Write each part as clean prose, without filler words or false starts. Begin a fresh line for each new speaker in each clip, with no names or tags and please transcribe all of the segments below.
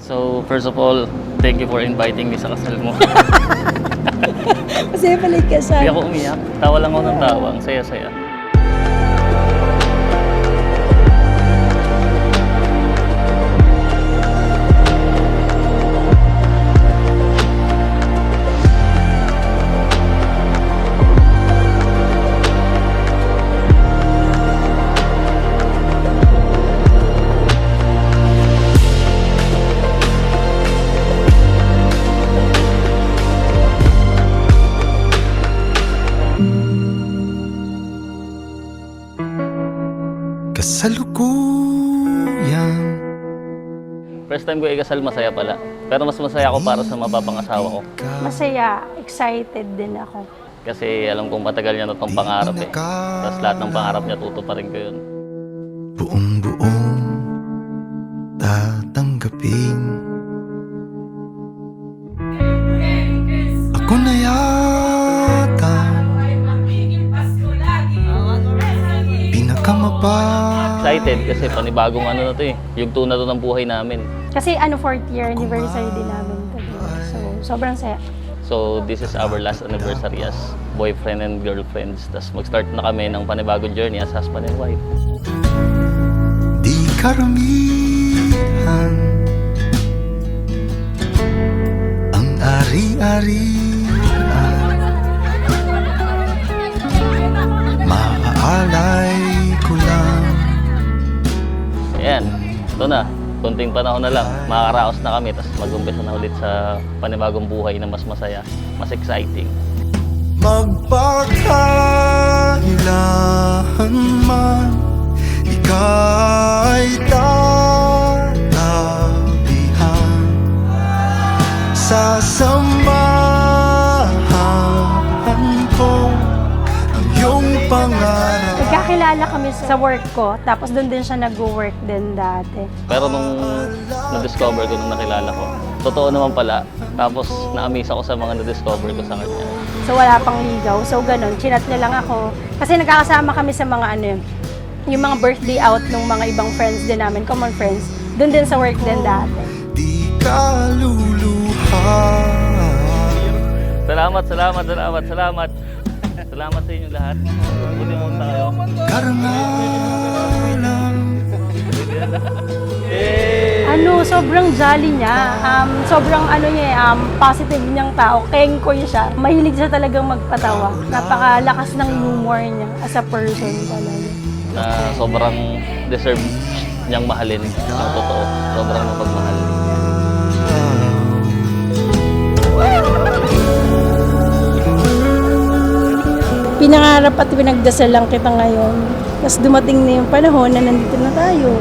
So, first of all, thank you for inviting me sa kasal mo.
Masaya pala yung kasal.
Hindi ako umiyak. Tawa lang ako ng tawa. Ang saya-saya.
Kasalukuyan.
First time ko ikasal, masaya pala. Pero mas masaya ako para sa mapapangasawa ko.
Masaya, excited din ako.
Kasi alam kong matagal niya na itong pangarap eh. Tapos lahat ng pangarap niya, tutuparin ko yun.
Buong-buong tatanggapin. Ako na yata
Excited kasi panibagong ano na to eh. Yugto na to ng buhay namin.
Kasi 4th year anniversary din namin. So, sobrang saya.
So, this is our last anniversary as boyfriend and girlfriends. Tapos mag-start na kami ng panibagong journey as husband and wife.
Di karamihan ang ari-arian. Maaalay ko lang.
Ayan, ito na. Kunting panahon na lang. Makakaraos na kami. Tapos mag-umpisa na ulit sa panibagong buhay na mas masaya. Mas exciting.
Magpakailangan man ika'y tatabihan, sasamahan ko ang iyong pangarap.
Nagkakilala kami sa work ko, tapos doon din siya nag-work din dati.
Pero nung na-discover ko, nung nakilala ko, totoo naman pala. Tapos na-amaze ako sa mga na-discover ko sa kanya.
So wala pang ligaw. So ganun, chinat niya lang ako. Kasi nagkakasama kami sa mga yung mga birthday out ng mga ibang friends din namin, common friends. Doon din sa work din dati.
Di ka luluha.
Salamat. Salamat sa inyong lahat. Buti munta kayo.
Karangalan.
Sobrang jolly niya. Sobrang positive niyang tao. Kengkoy siya. Mahilig siya talagang magpatawa. Napakalakas ng humor niya as a person talaga.
Na sobrang deserve niyang mahalin. Ang totoo. Sobrang mapagmahal.
Pinangarap at pinagdasal lang kita ngayon. Tapos dumating na yung panahon na nandito na tayo.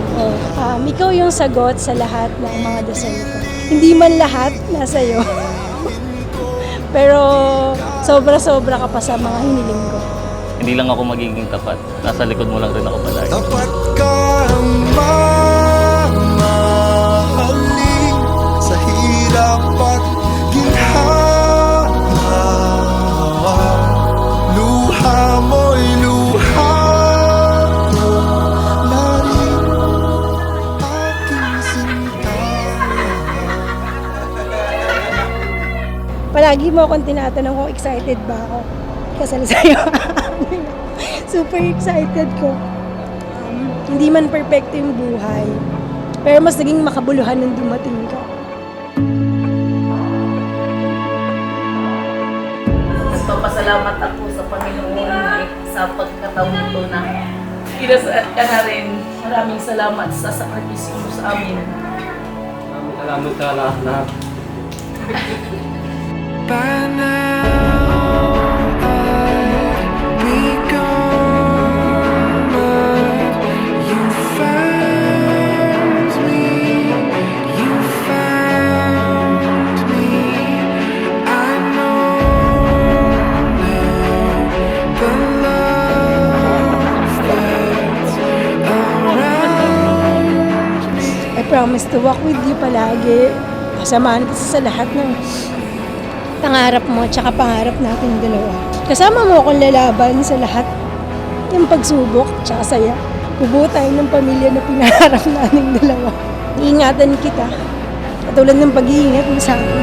Ikaw yung sagot sa lahat ng mga dasal ko. Hindi man lahat nasa iyo. Pero sobra-sobra ka pa sa mga hiniling ko.
Hindi lang ako magiging tapat. Nasa likod mo lang rin ako palagi.
Dapat kang mamahalin sa hirap at ginhawa. Luha mo'y luha ko na rin aking sinta.
Palagi mo akong tinatanong kung excited ba ako kasal sa'yo. Super excited ko. Hindi man perfecto yung buhay, pero mas naging makabuluhan nung dumating ka.
Pasalamat ako sa Panginoon sa pagkataon ito na kinasal ka na rin. Maraming salamat sa sakripisyo mo sa amin.
Salamat sa lahat.
By now I become what you found me. You found me. I know now the love that's around me.
I promise to walk with you palagi. Kasamahan kita sa lahat ng pangarap mo at pangarap natin dalawa. Kasama mo akong lalaban sa lahat ng pagsubok at saya. Bubuo tayo ng pamilya na pinangarap natin dalawa. Iingatan kita Katulad ng pag-iingat mo sa akin.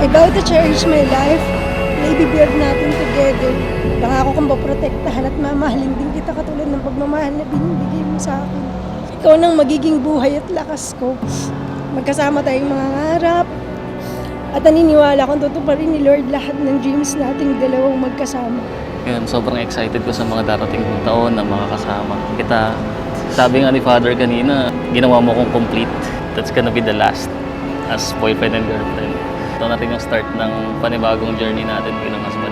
I vow to cherish my life na ibibuild natin together. Pangako kong paprotektahan at mamahalin din kita katulad ng pagmamahal na binibigay mo sa akin. Ikaw nang magiging buhay at lakas ko. Magkasama tayong mga ngarap. At naniniwala kong tutuparin ni Lord lahat ng dreams nating dalawang magkasama.
Yun, sobrang excited ko sa mga darating kong taon na makakasama kita. Sabi nga ni Father kanina, ginawa mo kong complete. That's gonna be the last as boyfriend and girlfriend. Ito natin yung start ng panibagong journey natin bilang husband